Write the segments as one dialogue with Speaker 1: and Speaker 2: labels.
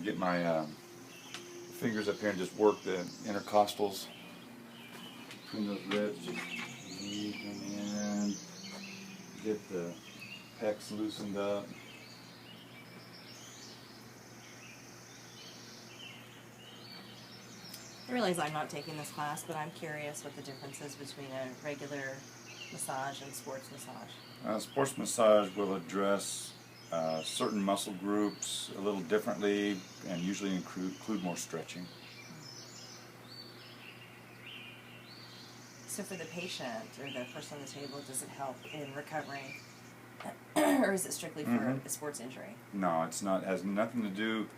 Speaker 1: get my fingers up here and just work the intercostals between those ribs. Just ease them in. Get the pecs loosened up.
Speaker 2: I realize I'm not taking this class, but I'm curious what the difference is between a regular massage and sports massage.
Speaker 1: Sports massage will address certain muscle groups a little differently and usually include more stretching.
Speaker 2: So for the patient or the person on the table, does it help in recovering, or is it strictly for a sports injury?
Speaker 1: No, it's not. It has nothing to do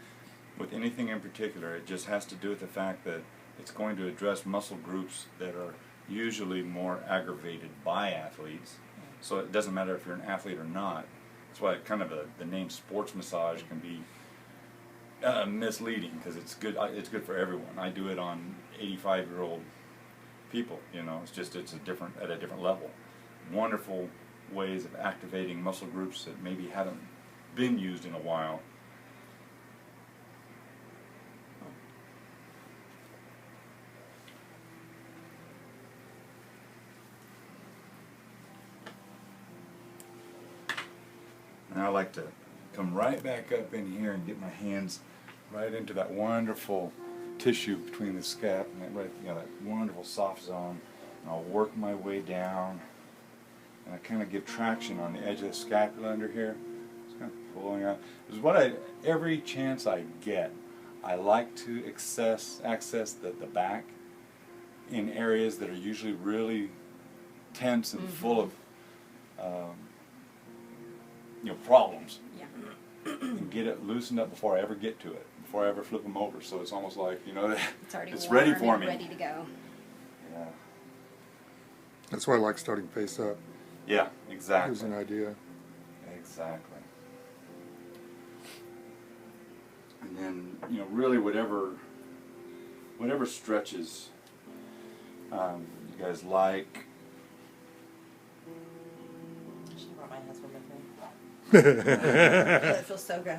Speaker 1: with anything in particular. It just has to do with the fact that it's going to address muscle groups that are usually more aggravated by athletes. So it doesn't matter if you're an athlete or not. That's why kind of the name sports massage can be misleading, because it's good. It's good for everyone. I do it on 85-year-old people. You know, it's a different at a different level. Wonderful ways of activating muscle groups that maybe haven't been used in a while. And I like to come right back up in here and get my hands right into that wonderful tissue between the scap and that wonderful soft zone. And I'll work my way down, and I kind of give traction on the edge of the scapula under here. Just kind of pulling out. This is every chance I get, I like to access the back in areas that are usually really tense and full of problems, and get it loosened up before I ever get to it, before I ever flip them over. So it's almost like, it's ready for me.
Speaker 3: Ready to go.
Speaker 1: Yeah.
Speaker 4: That's why I like starting face up.
Speaker 1: Yeah, exactly.
Speaker 4: Gives an idea.
Speaker 1: Exactly. And then, really whatever stretches you guys like.
Speaker 2: I should have brought my husband with me. That feels so good.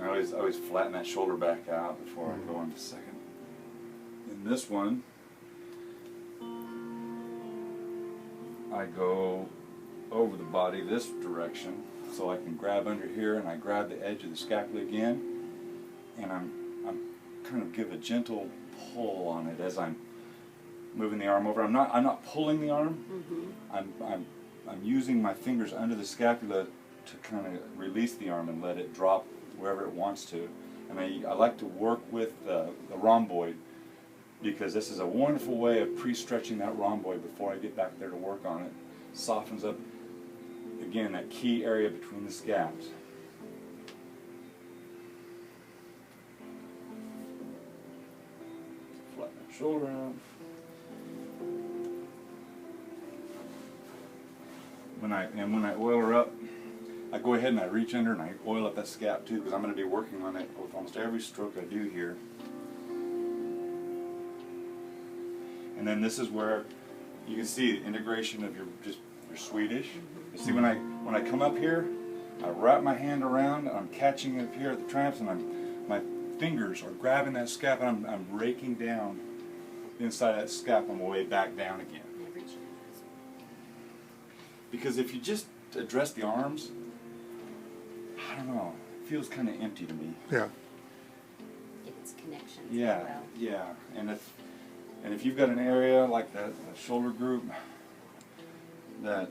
Speaker 1: I always flatten that shoulder back out before I go on the second. In this one, I go over the body this direction, so I can grab under here, and I grab the edge of the scapula again, and I'm kind of give a gentle pull on it as I'm moving the arm over. I'm not pulling the arm. I'm using my fingers under the scapula to kind of release the arm and let it drop wherever it wants to. And I like to work with the rhomboid, because this is a wonderful way of pre-stretching that rhomboid before I get back there to work on it. Softens up, again, that key area between the scaps. Flatten that shoulder out. When I oil her up, I go ahead and I reach under and I oil up that scap too, because I'm going to be working on it with almost every stroke I do here. And then this is where you can see the integration of your Swedish. You see when I come up here, I wrap my hand around and I'm catching it up here at the tramps, and my fingers are grabbing that scap, and I'm raking down the inside of that scap on my way back down again. Because if you just address the arms, I don't know, it feels kind of empty to me.
Speaker 4: Yeah.
Speaker 3: Get its connections.
Speaker 1: Yeah,
Speaker 3: well.
Speaker 1: yeah. And if you've got an area like that shoulder group that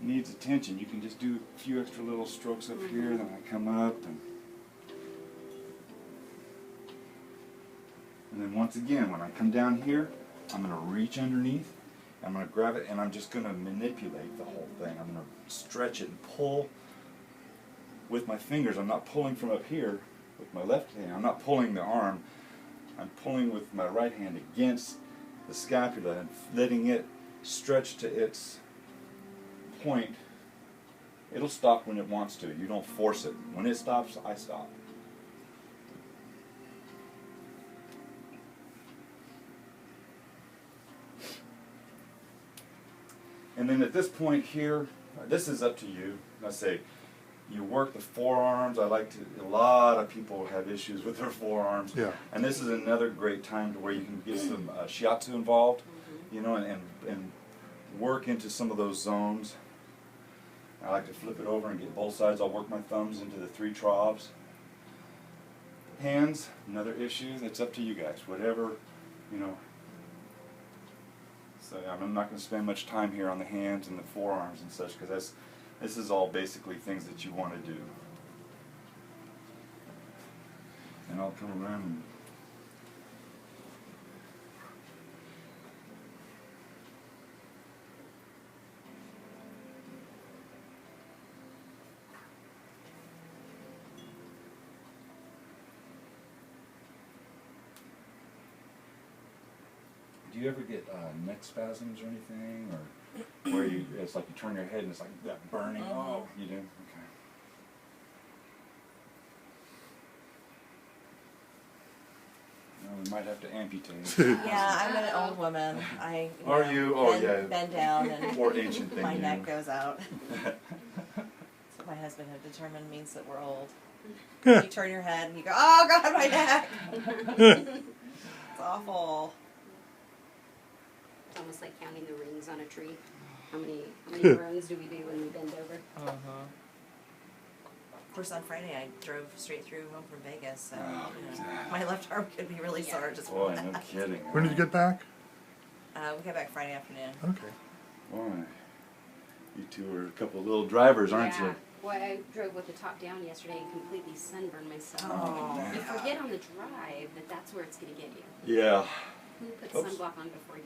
Speaker 1: needs attention, you can just do a few extra little strokes up here, then I come up, and then once again, when I come down here, I'm going to reach underneath, I'm going to grab it, and I'm just going to manipulate the whole thing. I'm going to stretch it and pull with my fingers. I'm not pulling from up here with my left hand. I'm not pulling the arm. I'm pulling with my right hand against the scapula and letting it stretch to its point. It'll stop when it wants to. You don't force it. When it stops, I stop. And then at this point here, this is up to you. I say, you work the forearms. A lot of people have issues with their forearms.
Speaker 4: Yeah.
Speaker 1: And this is another great time to where you can get some shiatsu involved, you know, and work into some of those zones. I like to flip it over and get both sides. I'll work my thumbs into the 3 troughs. Hands, another issue. It's up to you guys. Whatever, you know. So I'm not going to spend much time here on the hands and the forearms and such, because this is all basically things that you want to do. And I'll come around and do you ever get neck spasms or anything, or where it's like you turn your head and it's like that burning? Oh, you do? Okay. Well, we might have to amputate.
Speaker 2: Yeah, I'm an old woman.
Speaker 1: Are you? Oh,
Speaker 2: bend,
Speaker 1: yeah.
Speaker 2: Bend down and
Speaker 1: More ancient thing.
Speaker 2: my
Speaker 1: you
Speaker 2: neck
Speaker 1: know.
Speaker 2: goes out. So my husband had determined means that we're old. You turn your head and you go, oh God, my neck! It's awful.
Speaker 3: It's almost like counting the rings on a tree. How many runs do we do when we bend over?
Speaker 2: Of course, on Friday I drove straight through home from Vegas, so
Speaker 1: Oh,
Speaker 2: you know, my left arm could be really sore just
Speaker 1: Boy,
Speaker 2: from
Speaker 1: no
Speaker 2: that.
Speaker 1: kidding.
Speaker 4: When did you get back?
Speaker 2: We got back Friday afternoon.
Speaker 4: Okay.
Speaker 1: Boy, you two are a couple of little drivers, aren't
Speaker 3: Yeah.
Speaker 1: you?
Speaker 3: Well, I drove with the top down yesterday and completely sunburned myself.
Speaker 2: Oh.
Speaker 3: You forget on the drive that that's where it's going to get you.
Speaker 1: Yeah.
Speaker 3: Who puts
Speaker 1: Oops.
Speaker 3: sunblock on before you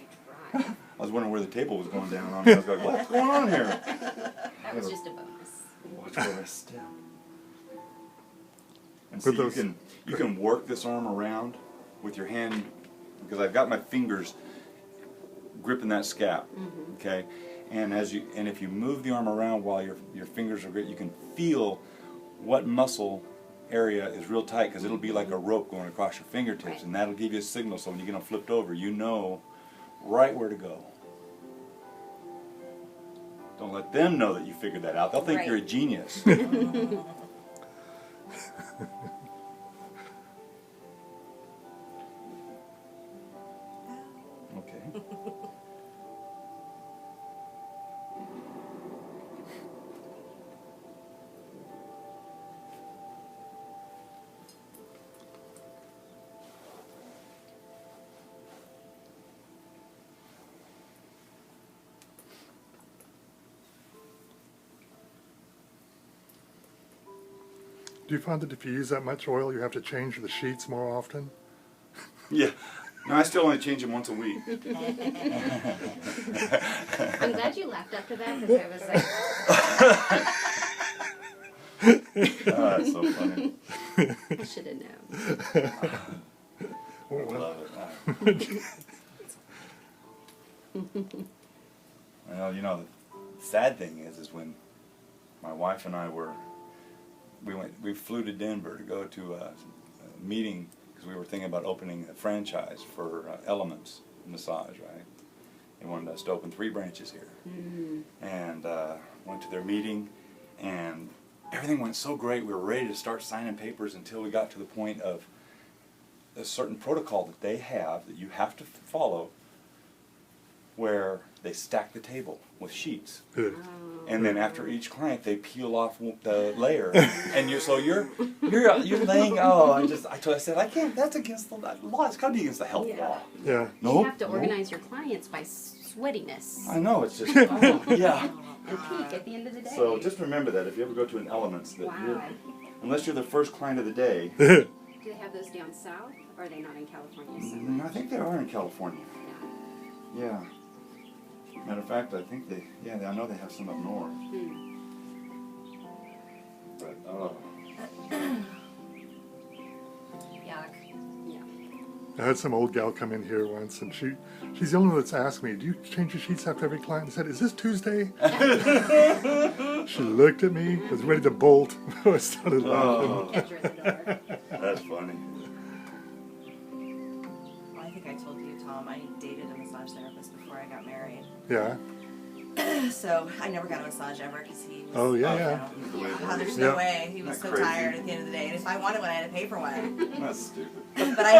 Speaker 3: drive?
Speaker 1: I was wondering where the table was going down on me. I was like, what's going on here?
Speaker 3: That was just a bonus.
Speaker 1: Watch where I step. And
Speaker 4: With
Speaker 1: see,
Speaker 4: those-
Speaker 1: you can work this arm around with your hand, because I've got my fingers gripping that scap. Okay, and if you move the arm around while your fingers are gripped, you can feel what muscle area is real tight, because it'll be like a rope going across your fingertips,
Speaker 3: Right.
Speaker 1: and that'll give you a signal. So when you get them flipped over, you know right where to go. Don't let them know that you figured that out. They'll think
Speaker 3: Right.
Speaker 1: you're a genius. Okay.
Speaker 4: Do you find that if you use that much oil, you have to change the sheets more often?
Speaker 1: Yeah. No, I still only change them once a week.
Speaker 3: I'm glad you laughed after that because I was like,
Speaker 1: Oh, that's so funny.
Speaker 3: I should have known.
Speaker 1: I love it. Well, you know, the sad thing is when my wife and I we flew to Denver to go to a meeting, because we were thinking about opening a franchise for Elements Massage, right? They wanted us to open 3 branches here. And went to their meeting, and everything went so great. We were ready to start signing papers until we got to the point of a certain protocol that they have that you have to follow, where they stack the table with sheets.
Speaker 4: Good.
Speaker 1: And then after each client, they peel off the layer, and you're laying. Oh, I said I can't. That's against the law. It's got to be against the health
Speaker 3: Yeah.
Speaker 1: law.
Speaker 4: Yeah.
Speaker 1: No,
Speaker 3: You have to organize your clients by sweatiness
Speaker 1: I know, it's just yeah.
Speaker 3: and peak at the end of the day.
Speaker 1: So just remember that if you ever go to an Elements, that
Speaker 3: Wow.
Speaker 1: unless you're the first client of the day.
Speaker 3: Do they have those down south, or are they not in California so much?
Speaker 1: I think they are in California.
Speaker 3: Yeah.
Speaker 1: Yeah. Matter of fact, I think I know they have some up north. But
Speaker 3: Yuck. Yeah.
Speaker 4: I had some old gal come in here once, and she's the only one that's asked me, do you change your sheets after every client? I said, is this Tuesday? She looked at me, was ready to bolt. I started laughing.
Speaker 3: Catch her at the door.
Speaker 1: that's funny.
Speaker 2: Well, I think I told you, Tom, I dated a massage therapist before I got married.
Speaker 4: Yeah.
Speaker 2: So I never got a massage ever because he was.
Speaker 4: Oh, yeah,
Speaker 2: There's
Speaker 4: Yeah.
Speaker 2: no way. He was
Speaker 1: Isn't
Speaker 2: so
Speaker 1: that crazy?
Speaker 2: tired at the end of the day. And if I wanted one, I had to pay for one.
Speaker 1: That's stupid.
Speaker 2: But I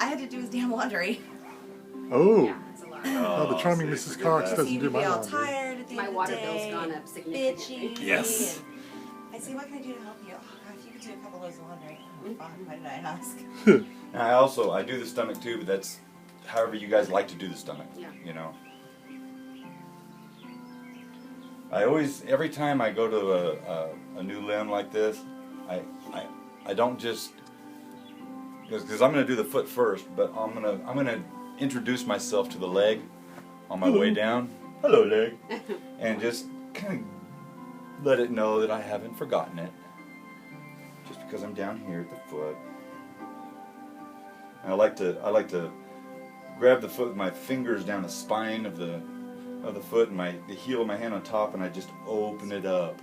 Speaker 2: had to do his damn laundry.
Speaker 4: Oh.
Speaker 3: Yeah, it's a lot.
Speaker 4: Oh, the charming
Speaker 1: see,
Speaker 4: Mrs.
Speaker 1: forget
Speaker 4: Cox
Speaker 1: that.
Speaker 4: doesn't
Speaker 2: He'd
Speaker 4: do
Speaker 2: be
Speaker 4: my
Speaker 2: all
Speaker 4: laundry.
Speaker 2: tired at the
Speaker 3: My
Speaker 2: end of
Speaker 3: water
Speaker 2: the day.
Speaker 3: bill's gone up significantly.
Speaker 2: Bitchy.
Speaker 1: Yes.
Speaker 2: And I say, what can I do to help you? Oh, God, if you could do a couple loads of laundry. Oh, fine. Why did I ask?
Speaker 1: And I do the stomach too, but that's however you guys like to do the stomach.
Speaker 3: Yeah.
Speaker 1: You know. I always, every time I go to a new limb like this, I don't just, because I'm gonna do the foot first, but I'm gonna introduce myself to the leg on my way down. Hello, leg, and just kind of let it know that I haven't forgotten it, just because I'm down here at the foot. And I like to grab the foot with my fingers down the spine of the foot and the heel of my hand on top, and I just open it up,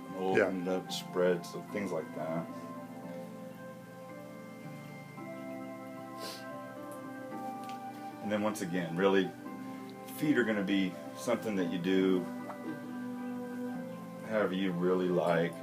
Speaker 1: spread, so things like that. And then once again, really, feet are going to be something that you do however you really like.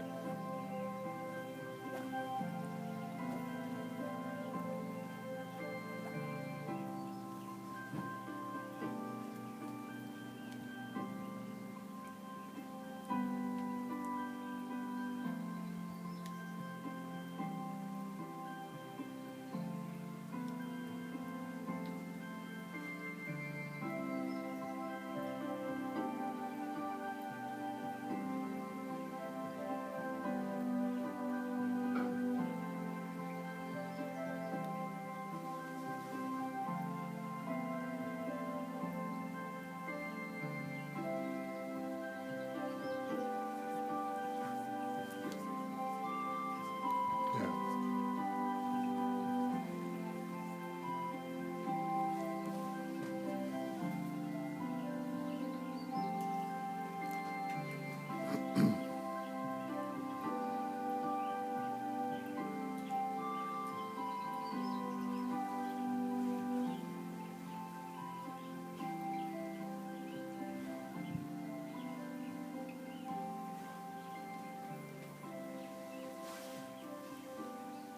Speaker 4: Yeah.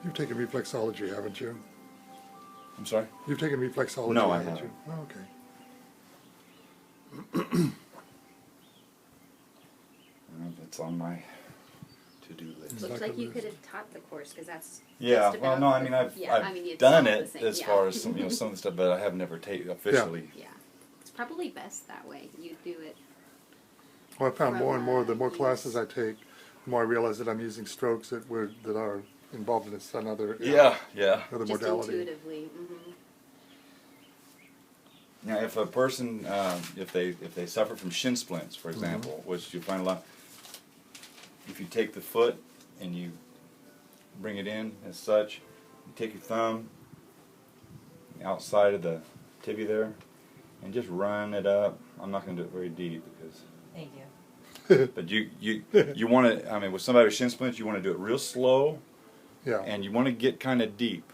Speaker 4: You've taken reflexology, haven't you?
Speaker 1: I'm sorry?
Speaker 4: You've taken reflexology,
Speaker 1: No, I
Speaker 4: haven't
Speaker 1: haven't.
Speaker 4: you? Oh, okay.
Speaker 1: It's on my to-do list.
Speaker 3: Looks like you could have taught the course because that's
Speaker 1: Yeah,
Speaker 3: just
Speaker 1: well,
Speaker 3: about
Speaker 1: no, I
Speaker 3: the-
Speaker 1: mean, I've
Speaker 3: it's
Speaker 1: done
Speaker 3: all the
Speaker 1: it
Speaker 3: same,
Speaker 1: as
Speaker 3: yeah.
Speaker 1: far as some of the stuff, but I have never taken officially.
Speaker 3: Yeah, it's probably best that way. You do it.
Speaker 4: Well, I found more and more, the more
Speaker 3: Yes.
Speaker 4: classes I take, the more I realize that I'm using strokes that are involved in this another
Speaker 1: Yeah.
Speaker 4: another
Speaker 3: Just
Speaker 4: modality.
Speaker 3: intuitively. Mm-hmm.
Speaker 1: Now, if a person, if they suffer from shin splints, for example, which you find a lot, if you take the foot and you bring it in as such, you take your thumb outside of the tibia there, and just run it up. I'm not going to do it very deep because.
Speaker 2: Thank you.
Speaker 1: But you want to. I mean, with somebody with shin splints, you want to do it real slow,
Speaker 4: Yeah.
Speaker 1: and you want to get kind of deep,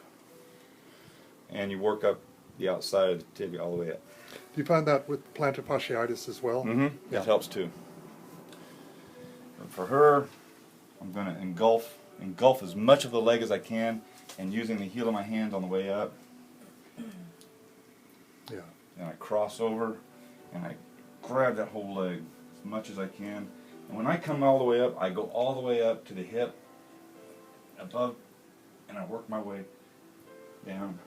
Speaker 1: and you work up the outside of the tibia all the way up.
Speaker 4: Do you find that with plantar fasciitis as well?
Speaker 1: Mm-hmm.
Speaker 4: Yeah.
Speaker 1: That helps too. But for her, I'm going to engulf as much of the leg as I can, and using the heel of my hand on the way up,
Speaker 4: Yeah.
Speaker 1: and I cross over, and I grab that whole leg as much as I can. And when I come all the way up, I go all the way up to the hip, above, and I work my way down.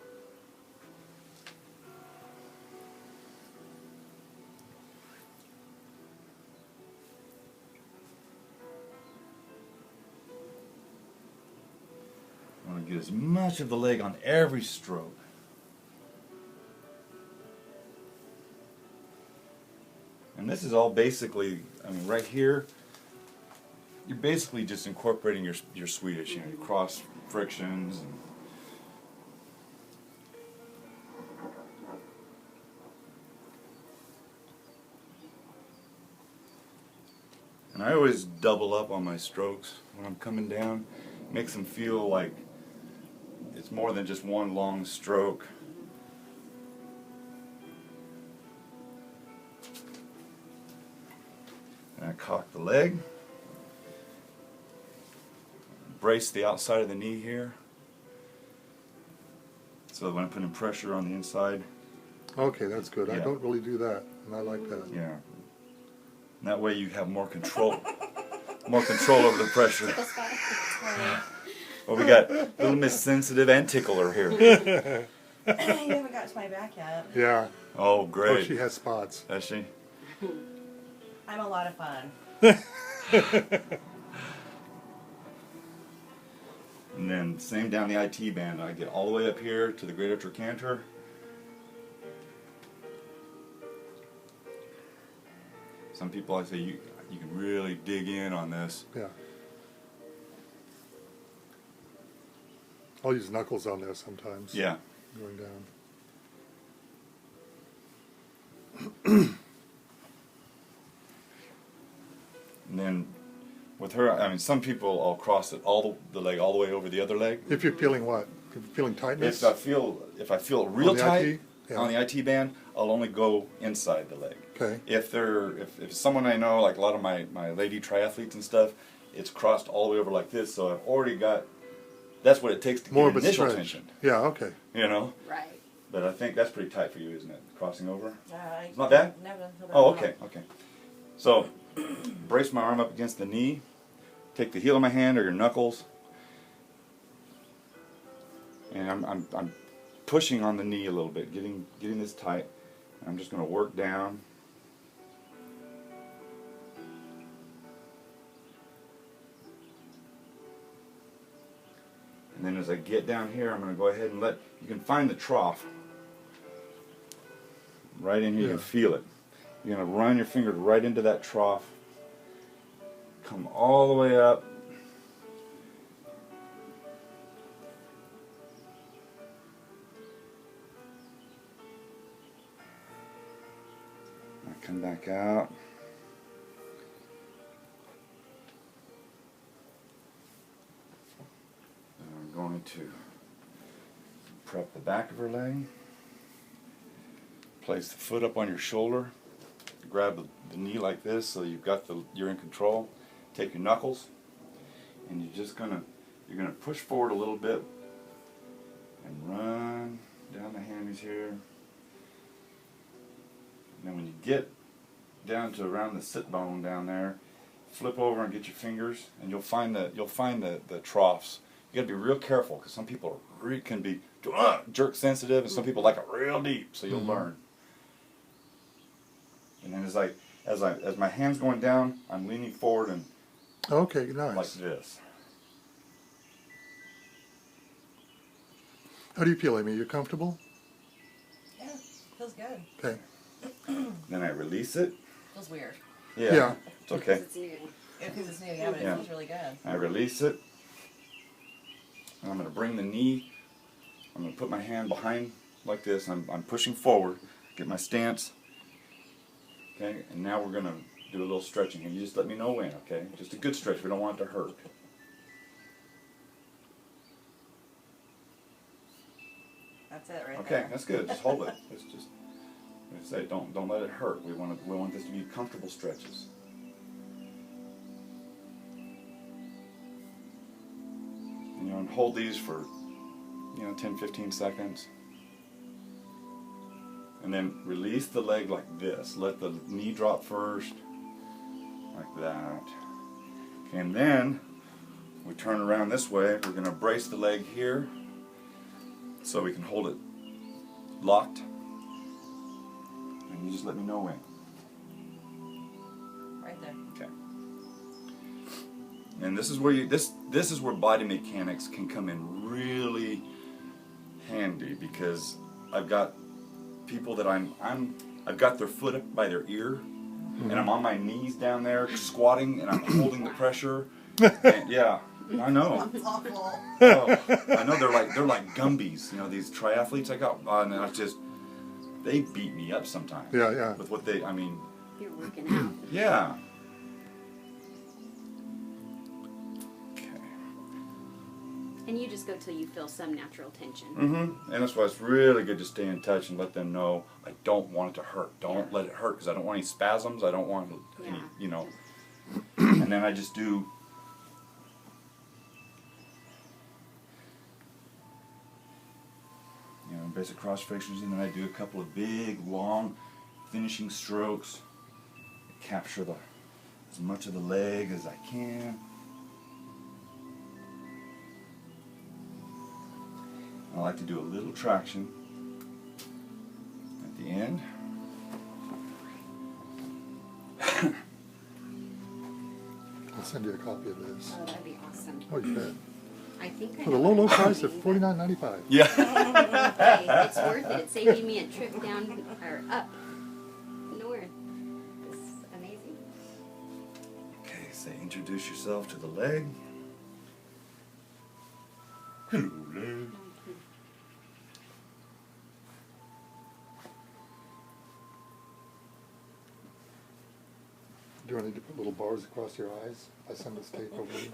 Speaker 1: I want to get as much of the leg on every stroke. And this is all basically, I mean, right here, you're basically just incorporating your Swedish, you know, your cross frictions. And I always double up on my strokes when I'm coming down. Makes them feel like it's more than just one long stroke. And And I cock the leg. Brace the outside of the knee here. So that when I'm putting pressure on the inside.
Speaker 4: Okay, that's good. I
Speaker 1: Yeah.
Speaker 4: don't really do that, and I like that.
Speaker 1: Yeah. And that way you have more control. More control over the pressure. Well, we got little Miss Sensitive and Tickler here.
Speaker 2: You haven't got to my back yet.
Speaker 4: Yeah.
Speaker 1: Oh,
Speaker 4: Oh,
Speaker 1: great.
Speaker 4: she has spots.
Speaker 1: Has she?
Speaker 2: I'm a lot of fun.
Speaker 1: And then same down the IT band. I get all the way up here to the greater trochanter. Some people, I say, you can really dig in on this.
Speaker 4: Yeah. I'll use knuckles on there sometimes.
Speaker 1: Yeah.
Speaker 4: Going down.
Speaker 1: And then with her, I mean, some people I'll cross it the leg all the way over the other leg.
Speaker 4: If you're feeling what? If you're feeling tightness?
Speaker 1: If I feel real
Speaker 4: On the
Speaker 1: tight
Speaker 4: IT? Yeah.
Speaker 1: on the IT band, I'll only go inside the leg.
Speaker 4: Okay.
Speaker 1: If someone I know, like a lot of my lady triathletes and stuff, it's crossed all the way over like this, so I've already got. That's what it takes to
Speaker 4: More
Speaker 1: get
Speaker 4: of a
Speaker 1: initial
Speaker 4: stretch.
Speaker 1: tension.
Speaker 4: Yeah, okay.
Speaker 1: You know.
Speaker 3: Right.
Speaker 1: But I think that's pretty tight for you, isn't it? Crossing over.
Speaker 2: It's
Speaker 1: not bad?
Speaker 2: No.
Speaker 1: Oh, okay, okay. So, brace my arm up against the knee. Take the heel of my hand or your knuckles, and I'm pushing on the knee a little bit, getting this tight. I'm just going to work down. And then as I get down here, I'm going to go ahead and you can find the trough. Right in here, you
Speaker 4: Yeah.
Speaker 1: can feel it. You're going to run your fingers right into that trough. Come all the way up. I come back out. And I'm going to prep the back of her leg. Place the foot up on your shoulder. Grab the knee like this so you're in control. Take your knuckles and you're gonna push forward a little bit and run down the hammies here. And then when you get down to around the sit bone down there, flip over and get your fingers, and you'll find the troughs. You got to be real careful because some people can be jerk sensitive, and some people like it real deep. So you'll learn. And then as my hand's going down, I'm leaning forward and
Speaker 4: Okay, nice.
Speaker 1: like this.
Speaker 4: How do you feel, Amy? You comfortable?
Speaker 2: Yeah, feels good.
Speaker 4: Okay.
Speaker 1: Then I release it.
Speaker 2: Feels weird.
Speaker 4: Yeah.
Speaker 1: It's okay.
Speaker 3: It's new.
Speaker 2: Because it's new, yeah, but it
Speaker 1: Yeah.
Speaker 2: feels really good.
Speaker 1: I release it. And I'm going to bring the knee. I'm going to put my hand behind like this. I'm pushing forward. Get my stance. Okay, and now we're going to do a little stretching here. You just let me know when, okay? Just a good stretch. We don't want it to hurt.
Speaker 2: That's it right
Speaker 1: Okay,
Speaker 2: there.
Speaker 1: that's good. Just hold it. It's just, like I say, don't let it hurt. We want this to be comfortable stretches. And hold these for 10-15 seconds. And then release the leg like this. Let the knee drop first, like that. And then we turn around this way. We're going to brace the leg here so we can hold it locked. And you just let me know when.
Speaker 2: Right there.
Speaker 1: Okay. And this is where this is where body mechanics can come in really handy, because I've got people that I've got their foot up by their ear, and I'm on my knees down there squatting, and I'm holding the pressure. And, yeah, I know.
Speaker 2: It's awful.
Speaker 1: Oh, I know they're like Gumbies. These triathletes I got, and they beat me up sometimes.
Speaker 4: Yeah, yeah.
Speaker 1: With what
Speaker 3: You're working out.
Speaker 1: yeah.
Speaker 3: And you just go till you feel some natural tension.
Speaker 1: Mm-hmm. And that's why it's really good to stay in touch and let them know I don't want it to hurt. Don't let it hurt, because I don't want any spasms. I don't want any, And then I just do basic cross frictions, and then I do a couple of big, long finishing strokes. Capture as much of the leg as I can. I like to do a little traction at the end.
Speaker 4: I'll send you a copy of this.
Speaker 3: Oh, that'd be awesome.
Speaker 4: Oh, you bet.
Speaker 3: I think I
Speaker 4: For the
Speaker 3: know
Speaker 4: low
Speaker 3: what I'm
Speaker 4: price of
Speaker 3: doing,
Speaker 4: $49.95.
Speaker 1: Yeah.
Speaker 3: but hey, it's worth it. It's saving me a trip down or up north. This is amazing.
Speaker 1: Okay, so introduce yourself to the leg. Hello, leg.
Speaker 4: Do I need to put little bars across your eyes? I send this tape over you.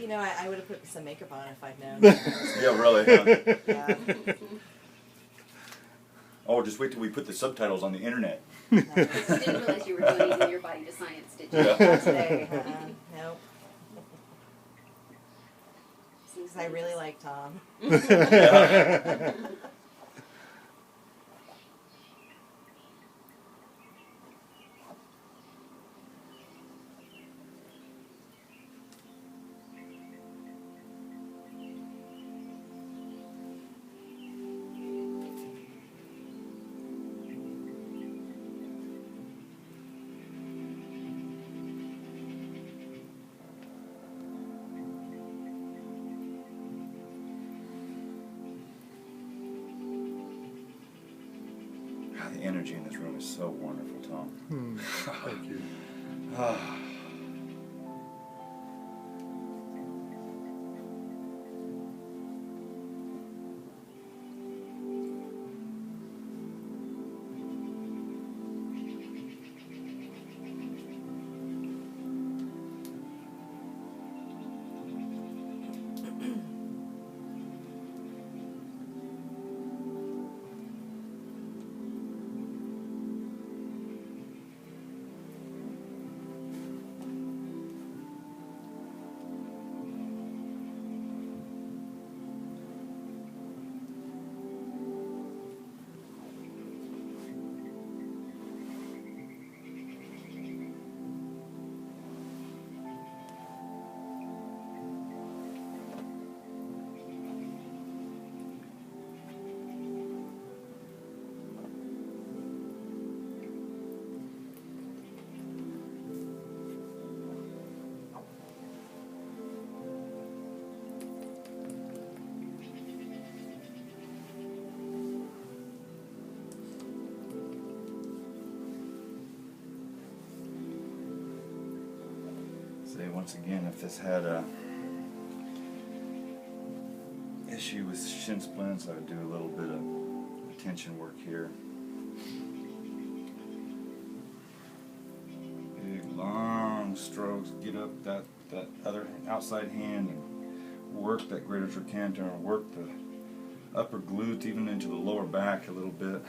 Speaker 2: You know, I would have put some makeup on if I'd known.
Speaker 1: Yeah, really, huh?
Speaker 2: Yeah.
Speaker 1: Oh, just wait till we put the subtitles on the internet.
Speaker 3: You didn't realize you were donating your body to science, did you?
Speaker 1: Yeah.
Speaker 2: Not today. Nope. Because I really like Tom.
Speaker 1: Yeah. God, the energy in this room is so wonderful, Tom.
Speaker 4: Thank you. Say once again, if this had a issue with shin splints, I would do a little bit of tension work here. Big long strokes, get up that other outside hand and work that greater trochanter and work the upper glutes even into the lower back a little bit.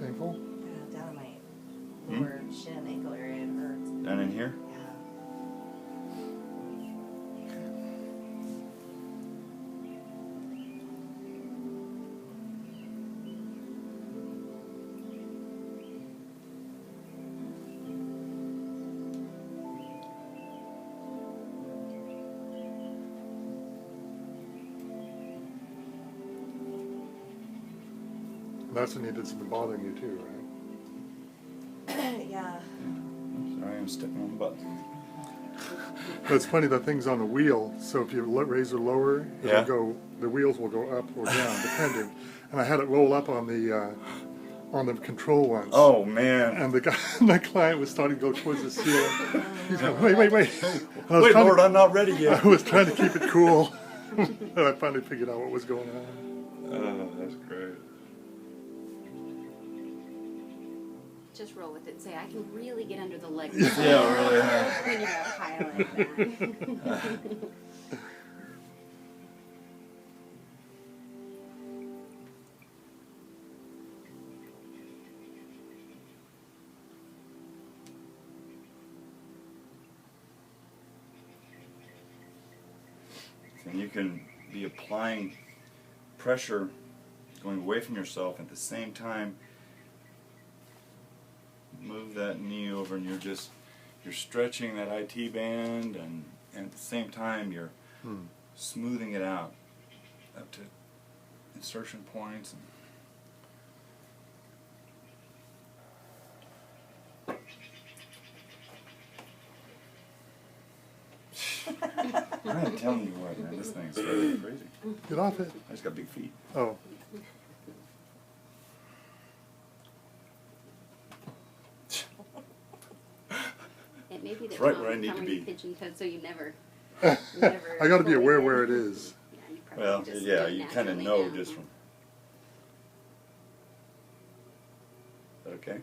Speaker 4: Painful?
Speaker 2: Down in my lower shin, ankle area, it hurts.
Speaker 1: Down in here?
Speaker 2: Yeah.
Speaker 4: That's when it's been bothering you too, right?
Speaker 2: Yeah.
Speaker 1: Sorry, I'm stepping on the button.
Speaker 4: But it's funny, that thing's on a wheel, so if you raise or lower,
Speaker 1: Yeah.
Speaker 4: the wheels will go up or down, depending. And I had it roll up on the control once.
Speaker 1: Oh, man.
Speaker 4: And the guy, my client was starting to go towards the ceiling. He's going, wait. And I was
Speaker 1: Wait,
Speaker 4: trying
Speaker 1: Lord,
Speaker 4: to,
Speaker 1: I'm not ready yet.
Speaker 4: I was trying to keep it cool. And I finally figured out what was going on.
Speaker 1: Oh, that's great.
Speaker 3: Just roll with it and say, I can really get under the leg.
Speaker 1: Yeah, really.
Speaker 3: When you're up high like that.
Speaker 1: And you can be applying pressure going away from yourself at the same time. Move that knee over and you're stretching that IT band, and at the same time you're smoothing it out up to insertion points. I'm telling you what, man, this thing's crazy.
Speaker 4: Get off it.
Speaker 1: I just got big feet.
Speaker 4: Oh.
Speaker 3: It may be that
Speaker 1: Right
Speaker 3: Tom
Speaker 1: where I need to
Speaker 3: telling
Speaker 1: be.
Speaker 3: you pigeon-toed, so you never.
Speaker 4: I got to be aware where it is.
Speaker 3: Yeah, you probably
Speaker 1: Well,
Speaker 3: just
Speaker 1: yeah,
Speaker 3: do it
Speaker 1: you kind of
Speaker 3: naturally
Speaker 1: know
Speaker 3: now.
Speaker 1: just from. Okay.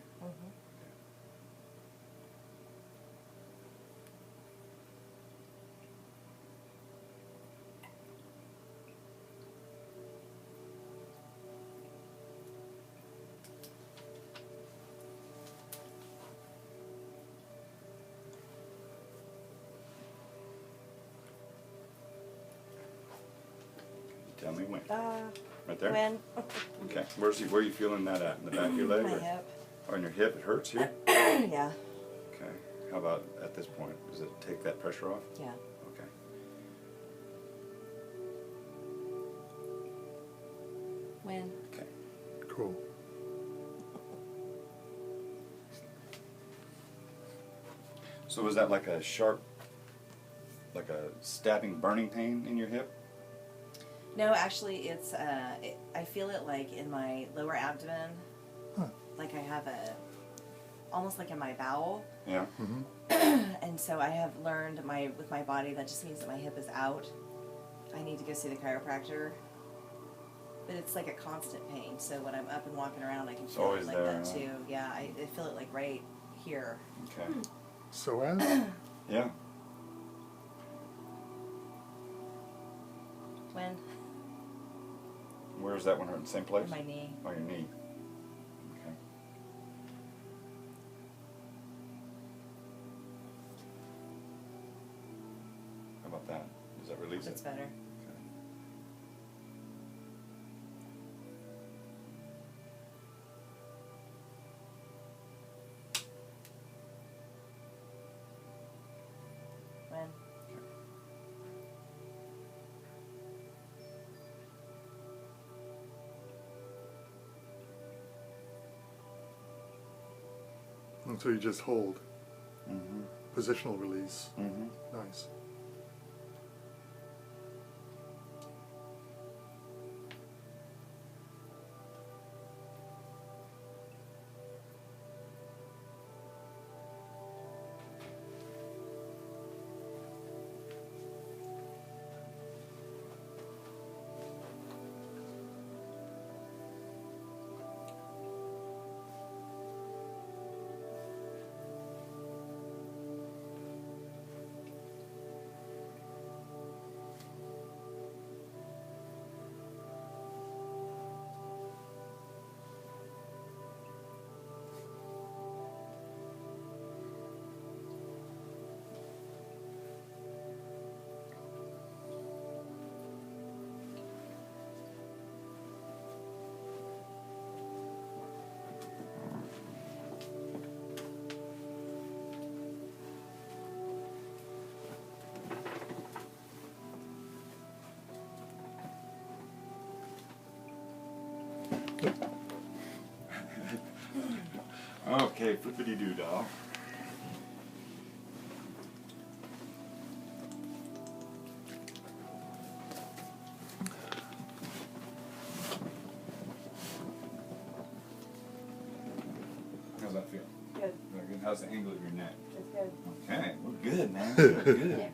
Speaker 1: Tell me when. Right there?
Speaker 2: When?
Speaker 1: Okay. Where are you feeling that at? In the back of your leg?
Speaker 2: My
Speaker 1: or-
Speaker 2: hip.
Speaker 1: Or in your hip? It hurts here?
Speaker 2: Yeah.
Speaker 1: Okay. How about at this point? Does it take that pressure off?
Speaker 2: Yeah.
Speaker 1: Okay.
Speaker 2: When?
Speaker 1: Okay.
Speaker 4: Cool.
Speaker 1: So was that like a sharp, like a stabbing, burning pain in your hip?
Speaker 2: No, actually, it's I feel it like in my lower abdomen, like I have almost like in my bowel,
Speaker 1: Yeah.
Speaker 2: and so I have learned with my body that just means that my hip is out. I need to go see the chiropractor, but it's like a constant pain. So when I'm up and walking around, I can feel
Speaker 1: always
Speaker 2: it like
Speaker 1: there,
Speaker 2: that
Speaker 1: huh?
Speaker 2: too. Yeah, I feel it like right here.
Speaker 1: Okay.
Speaker 4: So as?
Speaker 1: Yeah.
Speaker 2: When?
Speaker 1: Where is that one hurting? Same place?
Speaker 2: In my knee.
Speaker 1: Oh, your knee. Okay. How about that? Does that release
Speaker 2: That's
Speaker 1: it?
Speaker 2: better.
Speaker 1: Okay.
Speaker 2: When?
Speaker 4: And so you just hold.
Speaker 1: Mm-hmm.
Speaker 4: Positional release.
Speaker 1: Mm-hmm.
Speaker 4: Nice.
Speaker 1: Okay, flippity-doo, doll. How's that feel?
Speaker 2: Good.
Speaker 1: Very good. How's the angle of your neck?
Speaker 2: It's good.
Speaker 1: Okay, we're good, man. We're good.
Speaker 3: Yeah.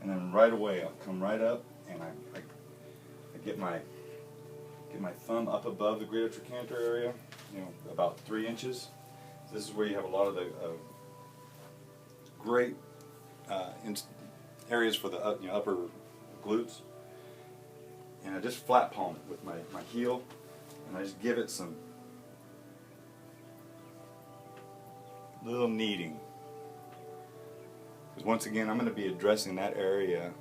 Speaker 1: And then right away, I'll come right up, and I get my thumb up above the greater trochanter area, you know, about 3 inches. This is where you have a lot of the great areas for the upper glutes. And I just flat palm it with my heel, and I just give it some little kneading. Because once again, I'm going to be addressing that area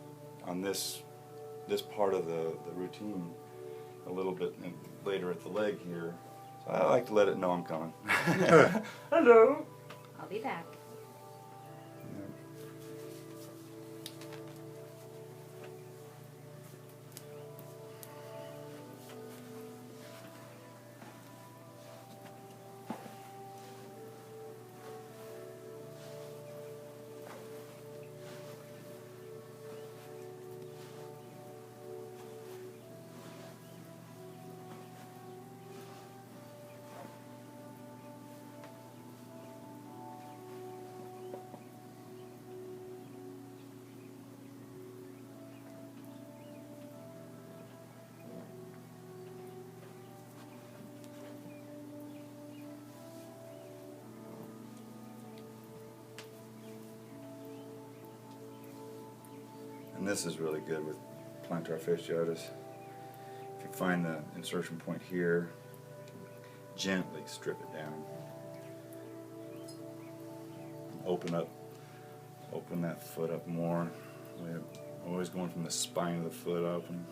Speaker 1: on this part of the routine a little bit later at the leg here. So I like to let it know I'm coming. Hello.
Speaker 3: I'll be back.
Speaker 1: And this is really good with plantar fasciitis. If you find the insertion point here, gently strip it down. Open that foot up more. We're always going from the spine of the foot open.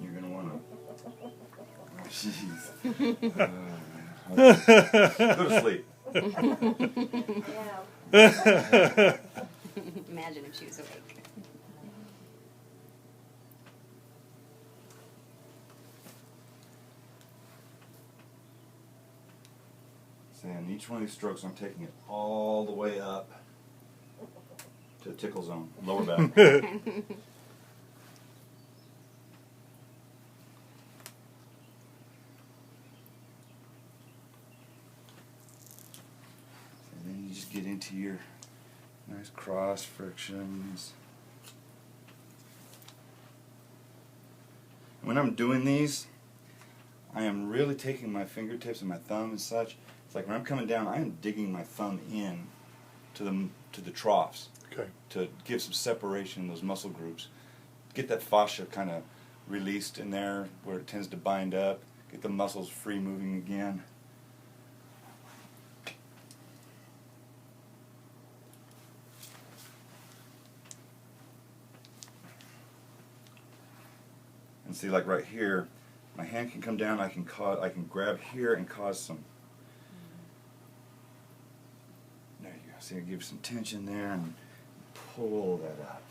Speaker 1: You're gonna wanna. Jeez. Go to sleep.
Speaker 2: Yeah.
Speaker 3: Imagine if she was awake.
Speaker 1: See, in each one of these strokes, I'm taking it all the way up to the tickle zone, lower back. And then you just get into your nice cross frictions. When I'm doing these, I am really taking my fingertips and my thumb and such. It's like when I'm coming down, I am digging my thumb in to the troughs.
Speaker 4: Okay.
Speaker 1: To give some separation in those muscle groups. Get that fascia kind of released in there where it tends to bind up. Get the muscles free moving again. And see, like right here, my hand can come down. I can grab here and cause some. There you go. See, I give some tension there and pull that up.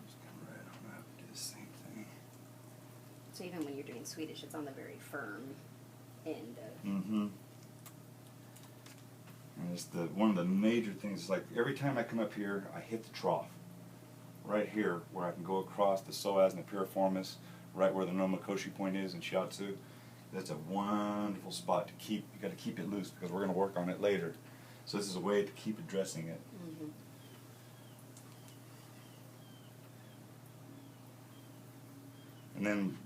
Speaker 1: Just come right on up, do the same thing.
Speaker 3: So even when you're doing Swedish, it's on the very firm end of.
Speaker 1: Mm-hmm. And And it's one of the major things is like every time I come up here, I hit the trough. Right here, where I can go across the psoas and the piriformis, right where the nomokoshi point is in shiatsu. That's a wonderful spot to keep. You got to keep it loose because we're going to work on it later. So this is a way to keep addressing it.
Speaker 3: Mm-hmm.
Speaker 1: And then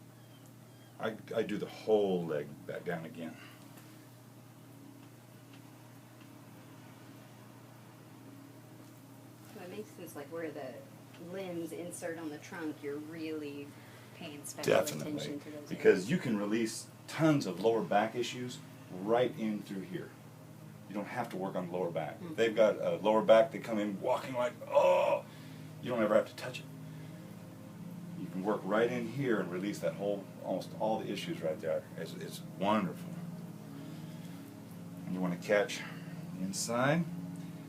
Speaker 1: I do the whole leg back down again.
Speaker 3: So it makes sense, like where the limbs insert on the trunk, you're really paying special
Speaker 1: Definitely,
Speaker 3: attention to those
Speaker 1: because
Speaker 3: areas.
Speaker 1: you can release tons of lower back issues right in through here. You don't have to work on the lower back. If they've got a lower back, they come in walking like, oh, you don't ever have to touch it. You can work right in here and release that whole, almost all the issues right there. It's wonderful. And you want to catch the inside.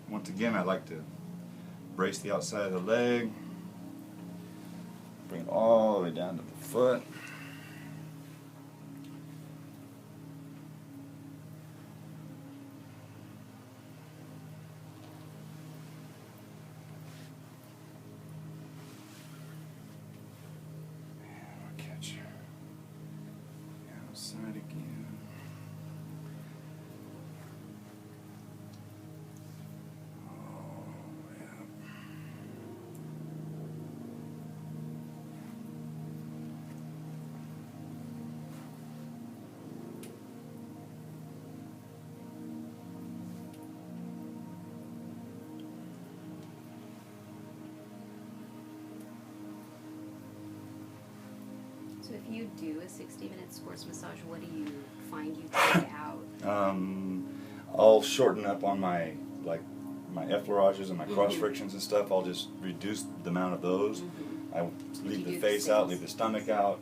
Speaker 1: Once again, I like to brace the outside of the leg. Bring it all the way down to the foot. Catch the outside again. Oh, yeah.
Speaker 3: So if you do a 60-minute sports massage, what do you find you take out?
Speaker 1: I'll shorten up on my effleurages and my cross frictions and stuff. I'll just reduce the amount of those. I leave
Speaker 3: you
Speaker 1: the
Speaker 3: do
Speaker 1: face
Speaker 3: the
Speaker 1: out,
Speaker 3: same?
Speaker 1: leave the stomach out.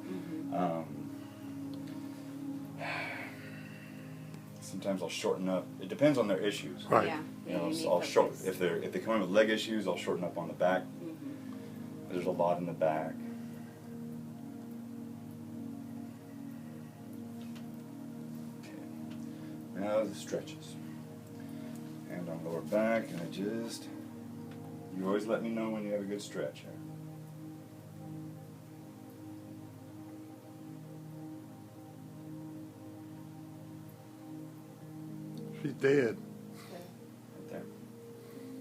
Speaker 1: Sometimes I'll shorten up. It depends on their issues.
Speaker 4: Right.
Speaker 3: Yeah,
Speaker 1: You know,
Speaker 3: you
Speaker 1: so
Speaker 3: need
Speaker 1: I'll short
Speaker 3: focus.
Speaker 1: if they come in with leg issues, I'll shorten up on the back. There's a lot in the back. Okay. Now the stretches. Hand on lower back, and you always let me know when you have a good stretch here.
Speaker 4: She's dead.
Speaker 1: Right there.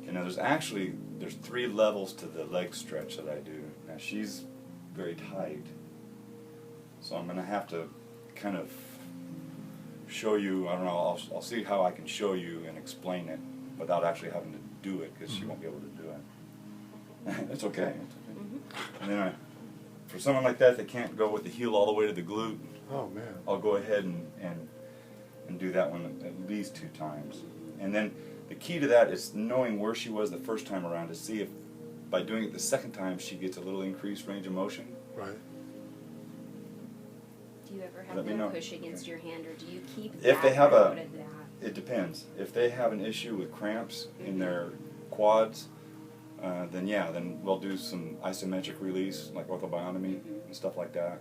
Speaker 1: Okay, now there's 3 levels to the leg stretch that I do. Now she's very tight, so I'm gonna have to kind of show you. I don't know. I'll see how I can show you and explain it without actually having to do it because she won't be able to do it. That's okay. And then for someone like that can't go with the heel all the way to the glute,
Speaker 4: Oh man.
Speaker 1: I'll go ahead and do that one at least 2 times. And then the key to that is knowing where she was the first time around to see if by doing it the second time she gets a little increased range of motion.
Speaker 4: Right.
Speaker 3: Do you ever have
Speaker 1: Let me
Speaker 3: them
Speaker 1: know.
Speaker 3: push against your hand, or do you keep
Speaker 1: If they
Speaker 3: that
Speaker 1: have
Speaker 3: out of that?
Speaker 1: It depends. If they have an issue with cramps in their quads, then we'll do some isometric release, like orthobiotomy and stuff like that.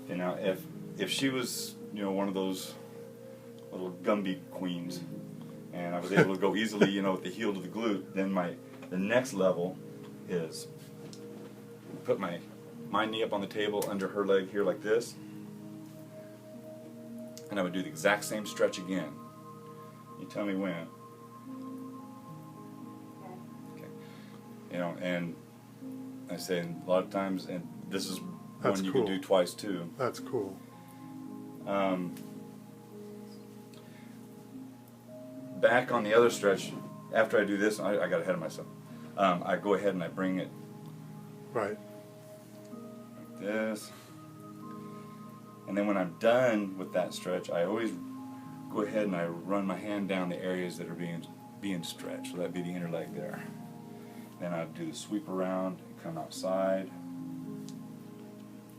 Speaker 1: You know, if she was, one of those little Gumby queens, and I was able to go easily, with the heel to the glute, then the next level is put my knee up on the table under her leg here like this, and I would do the exact same stretch again. You tell me when. Okay. And I say a lot of times, and this is
Speaker 4: That's
Speaker 1: one you
Speaker 4: cool.
Speaker 1: can do twice too.
Speaker 4: That's cool.
Speaker 1: Back on the other stretch, after I do this, I got ahead of myself. I go ahead and I bring it
Speaker 4: Right.
Speaker 1: like this. And then when I'm done with that stretch, I always go ahead and I run my hand down the areas that are being stretched. So that'd be the inner leg there. Then I'd do the sweep around and come outside.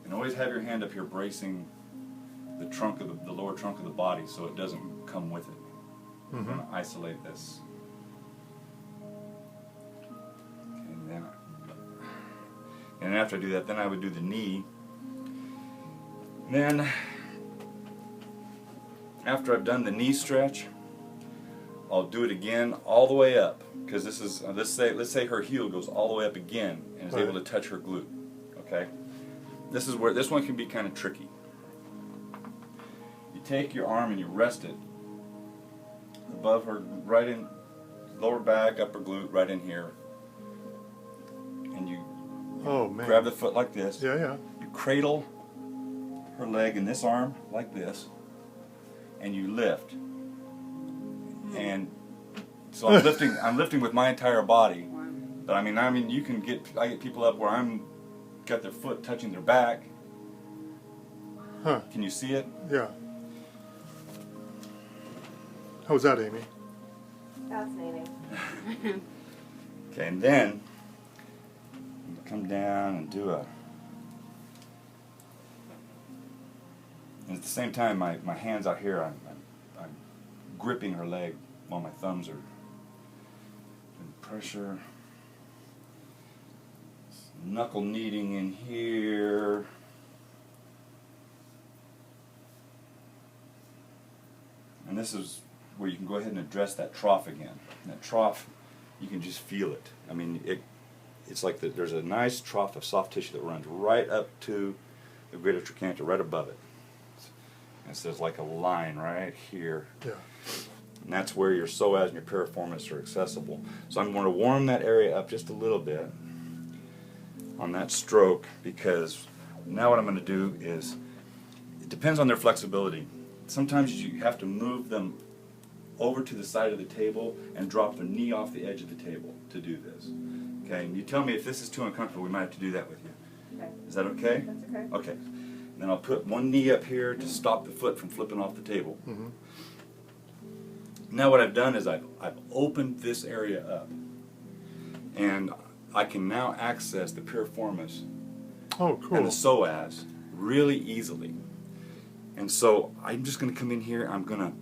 Speaker 1: And always have your hand up here bracing the trunk of the lower trunk of the body so it doesn't come with it. I'm going to isolate this. Okay, and after I do that, then I would do the knee. And then after I've done the knee stretch, I'll do it again all the way up, because this is let's say her heel goes all the way up again and is able to touch her glute. Okay, this is where this one can be kind of tricky. You take your arm and you rest it above her, right in lower back, upper glute, right in here, and you grab the foot like this.
Speaker 4: Yeah, yeah.
Speaker 1: You cradle her leg in this arm like this, and you lift. And so I'm lifting with my entire body. But I mean you can I get people up where I'm got their foot touching their back.
Speaker 4: Huh.
Speaker 1: Can you see it?
Speaker 4: Yeah. How was that, Amy?
Speaker 2: Fascinating.
Speaker 1: Okay, and then you come down and do a. And at the same time, my hands out here, I'm gripping her leg while my thumbs are in pressure. Knuckle kneading in here. And this is where you can go ahead and address that trough again. And that trough, you can just feel it. I mean, it's like there's a nice trough of soft tissue that runs right up to the greater trochanter, right above it. And so there's like a line right here.
Speaker 4: Yeah.
Speaker 1: And that's where your psoas and your piriformis are accessible. So I'm going to warm that area up just a little bit on that stroke, because now what I'm going to do is, it depends on their flexibility. Sometimes you have to move them over to the side of the table and drop their knee off the edge of the table to do this. Okay, and you tell me if this is too uncomfortable, we might have to do that with you.
Speaker 2: Okay.
Speaker 1: Is that okay?
Speaker 2: That's okay.
Speaker 1: Okay. Then I'll put one knee up here to stop the foot from flipping off the table.
Speaker 4: Mm-hmm.
Speaker 1: Now what I've done is I've opened this area up, and I can now access the piriformis
Speaker 4: Oh, cool.
Speaker 1: and the psoas really easily. And so I'm just going to come in here, I'm going to